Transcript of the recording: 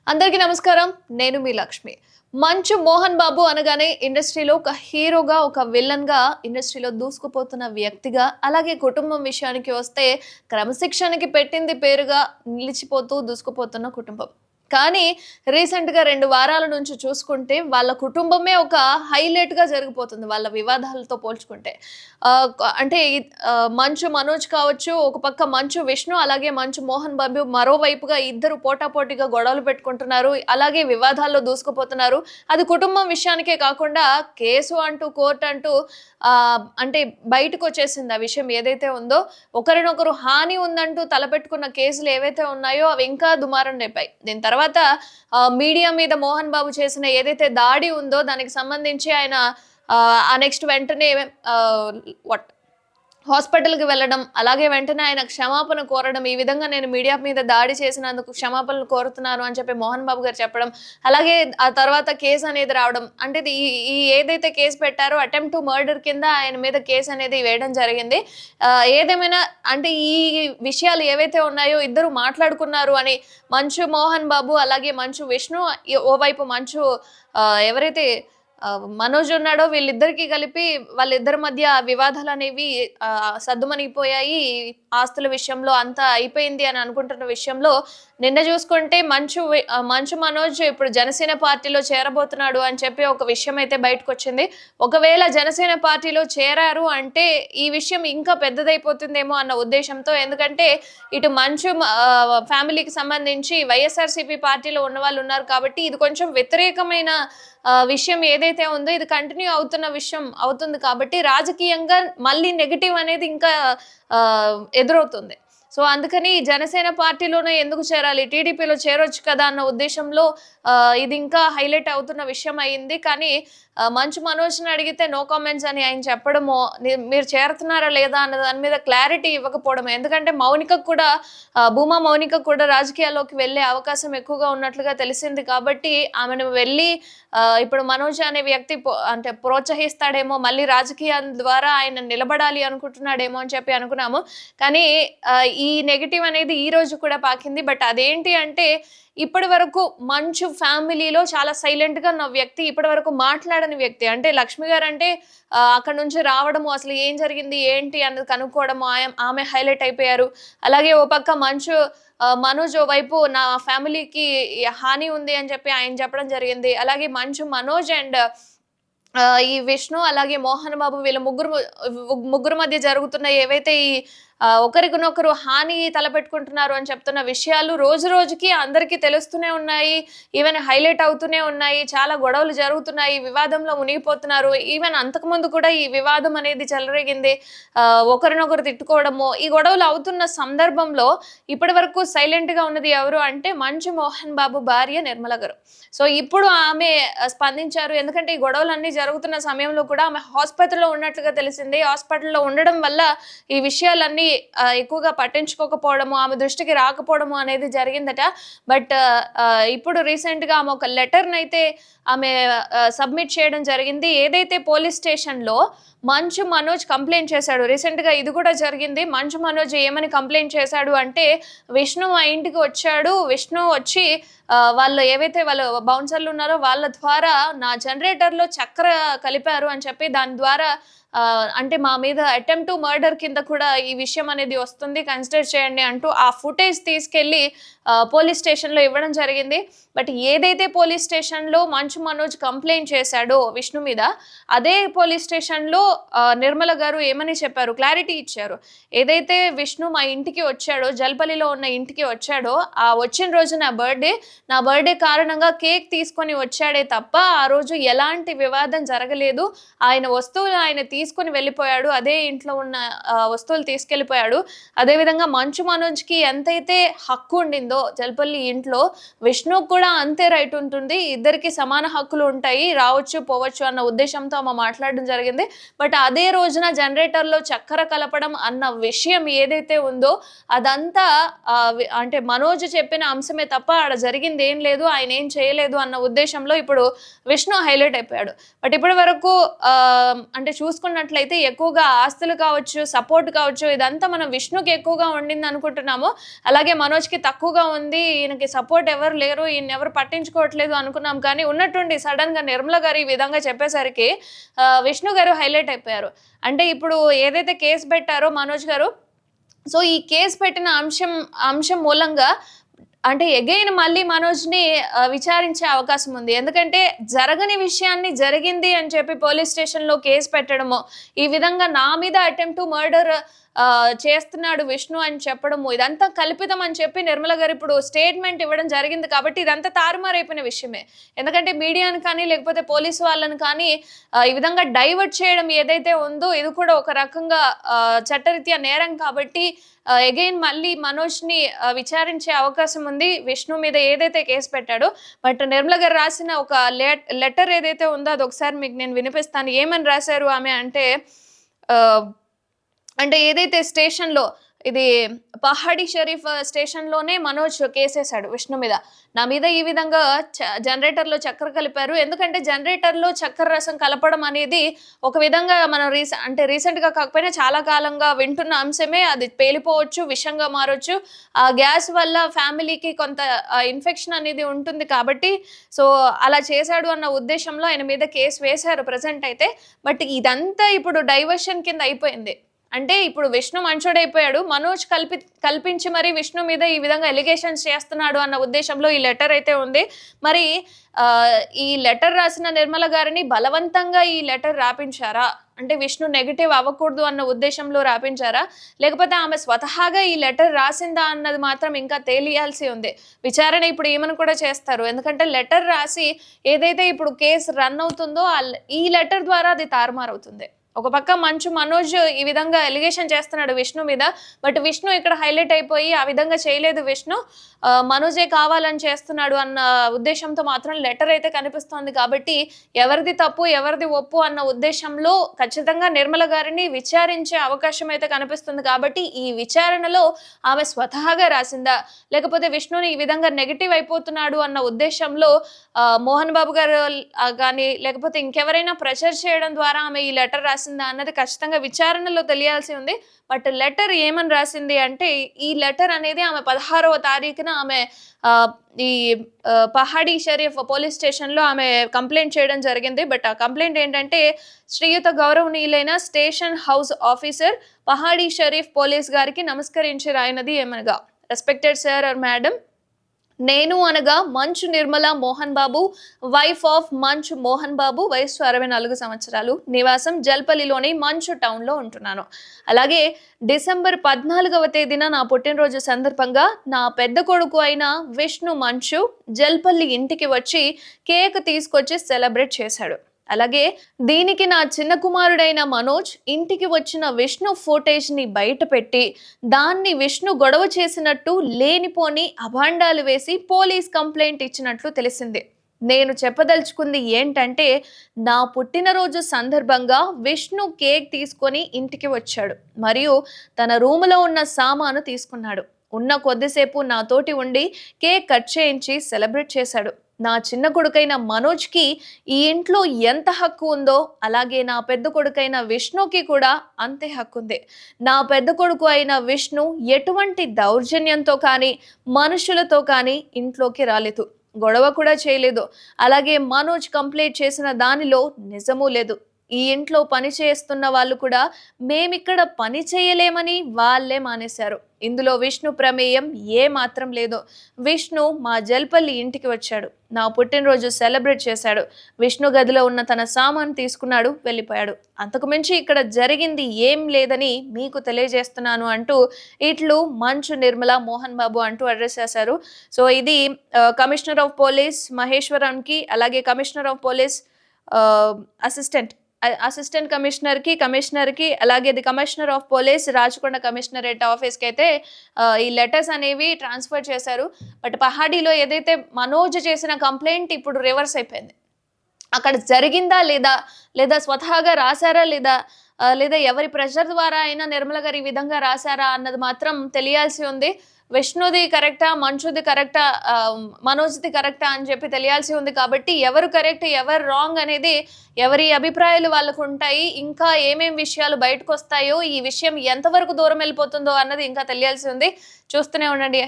అందరికీ నమస్కారం. నేను మీ లక్ష్మి. మంచు మోహన్ బాబు అనగానే ఇండస్ట్రీలో ఒక హీరోగా, ఒక విలన్‌గా ఇండస్ట్రీలో దూసుకుపోతున్న వ్యక్తిగా, అలాగే కుటుంబం విషయానికి వస్తే క్రమశిక్షణకి పెట్టింది పేరుగా నిలిచిపోతూ దూసుకుపోతున్న కుటుంబం. కానీ రీసెంట్‌గా 2 వారాల నుంచి చూసుకుంటే వాళ్ళ కుటుంబమే ఒక హైలైట్‌గా జరిగిపోతుంది వాళ్ళ వివాదాలతో పోల్చుకుంటే. అంటే మంచు మనోజ్ కావచ్చు, ఒక పక్క మంచు విష్ణు, అలాగే మంచు మోహన్ బాబు మరోవైపుగా ఇద్దరు పోటాపోటీగా గొడవలు పెట్టుకుంటున్నారు. అలాగే వివాదాల్లో దూసుకుపోతున్నారు. అది కుటుంబం విషయానికే కాకుండా కేసు అంటూ, కోర్ట్ అంటూ అంటే బయటకొచ్చేసింది ఆ విషయం ఏదైతే ఉందో. ఒకరినొకరు హాని ఉందంటూ తలపెట్టుకున్న కేసులు ఏవైతే ఉన్నాయో అవి ఇంకా దుమారం రేపాయి. దీని తర్వాత మీడియా మీద మోహన్ బాబు చేసిన ఏదైతే దాడి ఉందో దానికి సంబంధించి ఆయన ఆ నెక్స్ట్ వెంటనే ఆహ్, వట్ హాస్పిటల్‌కి వెళ్ళడం, అలాగే వెంటనే ఆయన క్షమాపణ కోరడం, ఈ విధంగా నేను మీడియా మీద దాడి చేసినందుకు క్షమాపణలు కోరుతున్నాను అని చెప్పి మోహన్ బాబు గారు చెప్పడం. అలాగే ఆ తర్వాత కేస్ అనేది రావడం. అంటే ఇది ఈ ఈ ఏదైతే కేస్ పెట్టారో అటెంప్ట్ టు మర్డర్ కింద ఆయన మీద కేస్ అనేది వేయడం జరిగింది. ఏదేమైనా అంటే ఈ విషయాలు ఏవైతే ఉన్నాయో ఇద్దరు మాట్లాడుకున్నారు అని మంచు మోహన్ బాబు, అలాగే మంచు విష్ణు, ఓవైపు మంచు ఎవరైతే మనోజ్ ఉన్నాడో వీళ్ళిద్దరికీ కలిపి వాళ్ళిద్దరి మధ్య వివాదాలనేవి సద్దుమణిగిపోయాయి. ఆస్తుల విషయంలో అంతా అయిపోయింది అని అనుకుంటున్న విషయంలో నిన్న చూసుకుంటే మంచు మనోజ్ ఇప్పుడు జనసేన పార్టీలో చేరబోతున్నాడు అని చెప్పి ఒక విషయం అయితే బయటకొచ్చింది. ఒకవేళ జనసేన పార్టీలో చేరారు అంటే ఈ విషయం ఇంకా పెద్దదైపోతుందేమో అన్న ఉద్దేశంతో, ఎందుకంటే ఇటు ఫ్యామిలీకి సంబంధించి వైఎస్ఆర్‌సీపీ పార్టీలో ఉన్నవాళ్ళు ఉన్నారు కాబట్టి ఇది కొంచెం వ్యతిరేకమైన విషయం ఏదైతే ఉందో ఇది కంటిన్యూ అవుతున్న విషయం అవుతుంది కాబట్టి రాజకీయంగా మళ్ళీ నెగెటివ్ అనేది ఇంకా ఎదురవుతుంది. సో, అందుకని జనసేన పార్టీలోనే ఎందుకు చేరాలి? టీడీపీలో చేరొచ్చు కదా అన్న ఉద్దేశంలో ఇది ఇంకా హైలైట్ అవుతున్న విషయం అయింది. కానీ మంచు మనోజ్‌ని అడిగితే నో కామెంట్స్ అని ఆయన చెప్పడమో, మీరు చేరుతున్నారా లేదా అన్న దాని మీద క్లారిటీ ఇవ్వకపోవడమో. ఎందుకంటే మౌనికకు కూడా భూమా మౌనికకు కూడా రాజకీయాల్లోకి వెళ్ళే అవకాశం ఎక్కువగా ఉన్నట్లుగా తెలిసింది కాబట్టి ఆమెను వెళ్ళి ఇప్పుడు మనోజ్ అనే వ్యక్తి అంటే ప్రోత్సహిస్తాడేమో, మళ్ళీ రాజకీయాల ద్వారా ఆయన నిలబడాలి అనుకుంటున్నాడేమో అని చెప్పి అనుకున్నాము. కానీ ఈ నెగెటివ్ అనేది ఈ రోజు కూడా పాకింది. బట్ అదేంటి అంటే ఇప్పటి వరకు మంచు ఫ్యామిలీలో చాలా సైలెంట్‌గా ఉన్న వ్యక్తి, ఇప్పటి వరకు మాట్లాడని వ్యక్తి. అంటే లక్ష్మి గారంటే అక్కడి నుంచి రావడము, అసలు ఏం జరిగింది, ఏంటి అన్నది కనుక్కోవడము, ఆమె హైలైట్ అయిపోయారు. అలాగే ఓ పక్క మనోజ్ ఓవైపు నా ఫ్యామిలీకి హాని ఉంది అని చెప్పి ఆయన చెప్పడం జరిగింది. అలాగే మనోజ్ అండ్ ఈ విష్ణు, అలాగే మోహన్ బాబు వీళ్ళ ముగ్గురు మధ్య జరుగుతున్న ఏవైతే ఈ ఒకరికొనొకరు హాని తలపెట్టుకుంటున్నారు అని చెప్తున్న విషయాలు రోజు రోజుకి అందరికీ తెలుస్తూనే ఉన్నాయి. ఈవెన్ హైలైట్ అవుతూనే ఉన్నాయి. చాలా గొడవలు జరుగుతున్నాయి. వివాదంలో మునిగిపోతున్నారు. ఈవెన్ అంతకుముందు కూడా ఈ వివాదం అనేది చెలరేగింది. ఒకరినొకరు తిట్టుకోవడము, ఈ గొడవలు అవుతున్న సందర్భంలో ఇప్పటివరకు సైలెంట్‌గా ఉన్నది ఎవరు అంటే మంచు మోహన్ బాబు భార్య నిర్మల గారు. సో, ఇప్పుడు ఆమె స్పందించారు. ఎందుకంటే ఈ గొడవలన్నీ జరుగుతున్న సమయంలో కూడా ఆమె హాస్పిటల్‌లో ఉన్నట్లుగా తెలిసింది. హాస్పిటల్‌లో ఉండడం వల్ల ఈ విషయాలన్నీ ఎక్కువగా పట్టించుకోకపోవడము, ఆమె దృష్టికి రాకపోవడము అనేది జరిగిందట. బట్ ఇప్పుడు రీసెంట్‌గా ఆమె ఒక లెటర్‌నైతే ఆమె సబ్మిట్ చేయడం జరిగింది. ఏదైతే పోలీస్ స్టేషన్‌లో మంచు మనోజ్ కంప్లెయింట్ చేశాడు. రీసెంట్‌గా ఇది కూడా జరిగింది. మంచు మనోజ్ ఏమని కంప్లెయింట్ చేశాడు అంటే, విష్ణు మా ఇంటికి వచ్చాడు. విష్ణు వచ్చి వాళ్ళు ఏవైతే వాళ్ళు బౌన్సర్లు ఉన్నారో వాళ్ళ ద్వారా నా జనరేటర్‌లో చక్కెర కలిపారు అని చెప్పి దాని ద్వారా అంటే మా మీద అటెంప్ట్ టు మర్డర్ కింద కూడా ఈ విషయం అనేది వస్తుంది, కన్సిడర్ చేయండి అంటూ ఆ ఫుటేజ్ తీసుకెళ్ళి పోలీస్ స్టేషన్‌లో ఇవ్వడం జరిగింది. బట్ ఏదైతే పోలీస్ స్టేషన్‌లో మంచు మనోజ్ కంప్లెయింట్ చేశాడో విష్ణు మీద, అదే పోలీస్ స్టేషన్‌లో నిర్మల గారు ఏమని చెప్పారు, క్లారిటీ ఇచ్చారు. ఏదైతే విష్ణు మా ఇంటికి వచ్చాడో, జల్పల్లిలో ఉన్న ఇంటికి వచ్చాడో, ఆ వచ్చిన రోజు నా బర్త్‌డే కారణంగా కేక్ తీసుకొని వచ్చాడే తప్ప ఆ రోజు ఎలాంటి వివాదం జరగలేదు. ఆయన వస్తువులు ఆయన తీసుకొని వెళ్ళిపోయాడు. అదే ఇంట్లో ఉన్న వస్తువులు తీసుకెళ్ళిపోయాడు. అదేవిధంగా మంచు మనోజ్‌కి ఎంతైతే హక్కు ఉండిందో జల్పల్లి ఇంట్లో, విష్ణుకు కూడా అంతే రైట్ ఉంటుంది. ఇద్దరికి సమాన హక్కులు ఉంటాయి. రావచ్చు, పోవచ్చు అన్న ఉద్దేశంతో ఆమె మాట్లాడడం జరిగింది. బట్ అదే రోజున జనరేటర్‌లో చక్కెర కలపడం అన్న విషయం ఏదైతే ఉందో అదంతా అంటే మనోజ్ చెప్పిన అంశమే తప్ప ఆడ జరిగింది ఏం లేదు, ఆయన ఏం చేయలేదు అన్న ఉద్దేశంలో ఇప్పుడు విష్ణు హైలైట్ అయిపోయాడు. బట్ ఇప్పటి వరకు అంటే చూసుకుంటే మాట్లాడినట్లయితే ఎక్కువగా ఆస్తులు కావచ్చు, సపోర్ట్ కావచ్చు, ఇదంతా మనం విష్ణుకి ఎక్కువగా ఉండింది అనుకుంటున్నాము. అలాగే మనోజ్‌కి తక్కువగా ఉంది. ఈయనకి సపోర్ట్ ఎవరు లేరు. ఈయన్నెవరు పట్టించుకోవట్లేదు అనుకున్నాం. కానీ ఉన్నట్టుండి సడెన్‌గా నిర్మల గారు ఈ విధంగా చెప్పేసరికి విష్ణు గారు హైలైట్ అయిపోయారు. అంటే ఇప్పుడు ఏదైతే కేస్ పెట్టారో మనోజ్ గారు, సో ఈ కేస్ పెట్టిన అంశం మూలంగా అంటే అగైన్ మళ్ళీ మనోజ్‌ని విచారించే అవకాశం ఉంది. ఎందుకంటే జరగని విషయాన్ని జరిగింది అని చెప్పి పోలీస్ స్టేషన్‌లో కేస్ పెట్టడము, ఈ విధంగా నా మీద అటెంప్ట్ టు మర్డర్ చేస్తున్నాడు విష్ణు అని చెప్పడము, ఇదంతా కల్పితం అని చెప్పి నిర్మల గారు ఇప్పుడు స్టేట్మెంట్ ఇవ్వడం జరిగింది. కాబట్టి ఇదంతా తారుమారైపోయిన విషయమే. ఎందుకంటే మీడియాను కానీ లేకపోతే పోలీసు వాళ్ళని కానీ ఈ విధంగా డైవర్ట్ చేయడం ఏదైతే ఉందో ఇది కూడా ఒక రకంగా చట్టరీత్యా నేరం. కాబట్టి అగైన్ మళ్ళీ మనోజ్‌ని విచారించే అవకాశం ఉంది. విష్ణు మీద ఏదైతే కేసు పెట్టాడో. బట్ నిర్మల గారు రాసిన ఒక లెటర్ ఏదైతే ఉందో అదొకసారి మీకు నేను వినిపిస్తాను. ఏమని రాశారు ఆమె అంటే అంటే ఏదైతే స్టేషన్‌లో ఇది పహాడీ షరీఫ్ స్టేషన్‌లోనే మనోజ్ కేసేశాడు విష్ణు మీద. నా మీద ఈ విధంగా జనరేటర్‌లో చక్కెర కలిపారు. ఎందుకంటే జనరేటర్‌లో చక్కెర రసం కలపడం అనేది ఒక విధంగా మనం రీసెంట్‌గా కాకపోయినా చాలా కాలంగా వింటున్న అంశమే. అది పేలిపోవచ్చు, విషంగా మారొచ్చు. ఆ గ్యాస్ వల్ల ఫ్యామిలీకి కొంత ఇన్ఫెక్షన్ అనేది ఉంటుంది. కాబట్టి సో అలా చేశాడు అన్న ఉద్దేశంలో ఆయన మీద కేసు వేశారు ప్రెజెంట్ అయితే. బట్ ఇదంతా ఇప్పుడు డైవర్షన్ కింద అయిపోయింది. అంటే ఇప్పుడు విష్ణు మంచోడైపోయాడు. మనోజ్ కల్పించి మరి విష్ణు మీద ఈ విధంగా ఎలిగేషన్స్ చేస్తున్నాడు అన్న ఉద్దేశంలో ఈ లెటర్ అయితే ఉంది. మరి ఈ లెటర్ రాసిన నిర్మల గారిని బలవంతంగా ఈ లెటర్ రాపించారా? అంటే విష్ణు నెగెటివ్ అవ్వకూడదు అన్న ఉద్దేశంలో రాపించారా? లేకపోతే ఆమె స్వతహాగా ఈ లెటర్ రాసిందా అన్నది మాత్రం ఇంకా తేలియాల్సి ఉంది. విచారణ ఇప్పుడు ఈమెను కూడా చేస్తారు. ఎందుకంటే లెటర్ రాసి ఏదైతే ఇప్పుడు కేసు రన్ అవుతుందో ఈ లెటర్ ద్వారా అది తారుమారవుతుంది. ఒక పక్క మనోజ్ ఈ విధంగా ఎలిగేషన్ చేస్తున్నాడు విష్ణు మీద. బట్ విష్ణు ఇక్కడ హైలైట్ అయిపోయి ఆ విధంగా చేయలేదు విష్ణు, మనోజే కావాలని చేస్తున్నాడు అన్న ఉద్దేశంతో మాత్రం లెటర్ అయితే కనిపిస్తోంది. కాబట్టి ఎవరిది తప్పు ఎవరిది ఒప్పు అన్న ఉద్దేశంలో ఖచ్చితంగా నిర్మల గారిని విచారించే అవకాశం అయితే కనిపిస్తుంది. కాబట్టి ఈ విచారణలో ఆమె స్వతహాగా రాసిందా, లేకపోతే విష్ణుని ఈ విధంగా నెగిటివ్ అయిపోతున్నాడు అన్న ఉద్దేశంలో మోహన్ బాబు గారు కానీ లేకపోతే ఇంకెవరైనా ప్రెషర్ చేయడం ద్వారా ఆమె ఈ లెటర్ రాసిందా అన్నది ఖచ్చితంగా విచారణలో తెలియాల్సి ఉంది. బట్ లెటర్ ఏమని రాసింది అంటే ఈ లెటర్ అనేది ఆమె 16వ తారీఖున ఆమె ఈ పహాడీ షరీఫ్ పోలీస్ స్టేషన్లో ఆమె కంప్లైంట్ చేయడం జరిగింది. బట్ ఆ కంప్లైంట్ ఏంటంటే శ్రీయుత గౌరవనీయులైన station house officer Pahadi Sharif police గారికి నమస్కరించి రాయినది ఏమనగా, రెస్పెక్టెడ్ సార్ ఆర్ మేడం, నేను అనగా మంచు నిర్మల మోహన్ బాబు, వైఫ్ ఆఫ్ మంచు మోహన్ బాబు, వయస్సు 64 సంవత్సరాలు, నివాసం జల్పల్లిలోని మంచు టౌన్లో ఉంటున్నాను. అలాగే డిసెంబర్ 14వ తేదీన నా పుట్టినరోజు సందర్భంగా నా పెద్ద కొడుకు అయిన విష్ణు మంచు జల్పల్లి ఇంటికి వచ్చి కేక్ తీసుకొచ్చి సెలబ్రేట్ చేశాడు. అలాగే దీనికి నా చిన్న కుమారుడైన మనోజ్ ఇంటికి వచ్చిన విష్ణు ఫోటేజ్ని బయట పెట్టి దాన్ని విష్ణు గొడవ చేసినట్టు లేనిపోని అభాండాలు వేసి పోలీస్ కంప్లైంట్ ఇచ్చినట్లు తెలిసింది. నేను చెప్పదలుచుకుంది ఏంటంటే నా పుట్టినరోజు సందర్భంగా విష్ణు కేక్ తీసుకొని ఇంటికి వచ్చాడు మరియు తన రూములో ఉన్న సామాను తీసుకున్నాడు. ఉన్న కొద్దిసేపు నాతోటి ఉండి కేక్ కట్ చేయించి సెలబ్రేట్ చేశాడు. నా చిన్న కొడుకైన మనోజ్కి ఈ ఇంట్లో ఎంత హక్కు ఉందో అలాగే నా పెద్ద కొడుకైన విష్ణుకి కూడా అంతే హక్కు ఉంది. నా పెద్ద కొడుకు అయిన విష్ణు ఎటువంటి దౌర్జన్యంతో కానీ మనుషులతో కానీ ఇంట్లోకి రాలేదు, గొడవ కూడా చేయలేదు. అలాగే మనోజ్ కంప్లైంట్ చేసిన దానిలో నిజమూ లేదు. ఈ ఇంట్లో పని చేస్తున్న వాళ్ళు కూడా మేమిక్కడ పని చేయలేమని వాళ్ళే మానేశారు. ఇందులో విష్ణు ప్రమేయం ఏ మాత్రం లేదు. విష్ణు మా జల్పల్లి ఇంటికి వచ్చాడు, నా పుట్టినరోజు సెలబ్రేట్ చేశాడు, విష్ణు గదిలో ఉన్న తన సామాను తీసుకున్నాడు, వెళ్ళిపోయాడు. అంతకు మించి ఇక్కడ జరిగింది ఏం లేదని మీకు తెలియజేస్తున్నాను అంటూ ఇట్లు మంచు నిర్మల మోహన్ బాబు అంటూ అడ్రస్ చేశారు. సో ఇది కమిషనర్ ఆఫ్ పోలీస్ మహేశ్వరంకి, అలాగే కమిషనర్ ఆఫ్ పోలీస్ అసిస్టెంట్ కమిషనర్కి అలాగే the commissioner of police Rachakonda commissionerate ఆఫీస్కి అయితే ఈ లెటర్స్ అనేవి ట్రాన్స్ఫర్ చేశారు. బట్ పహాడీలో ఏదైతే మనోజ్ చేసిన కంప్లైంట్ ఇప్పుడు రివర్స్ అయిపోయింది. అక్కడ జరిగిందా లేదా స్వతహాగా రాశారా లేదా ఎవరి ప్రెషర్ ద్వారా అయినా నిర్మల గారు ఈ విధంగా రాశారా అన్నది మాత్రం తెలియాల్సి ఉంది. విష్ణుది కరెక్టా, మంచుది కరెక్టా, మనోజ్ది కరెక్టా అని చెప్పి తెలియాల్సి ఉంది. కాబట్టి ఎవరు కరెక్ట్, ఎవరు రాంగ్ అనేది ఎవరి అభిప్రాయాలు వాళ్ళకు ఉంటాయి. ఇంకా ఏమేం విషయాలు బయటకొస్తాయో, ఈ విషయం ఎంతవరకు దూరం వెళ్ళిపోతుందో అన్నది ఇంకా తెలియాల్సి ఉంది. చూస్తూనే ఉండండి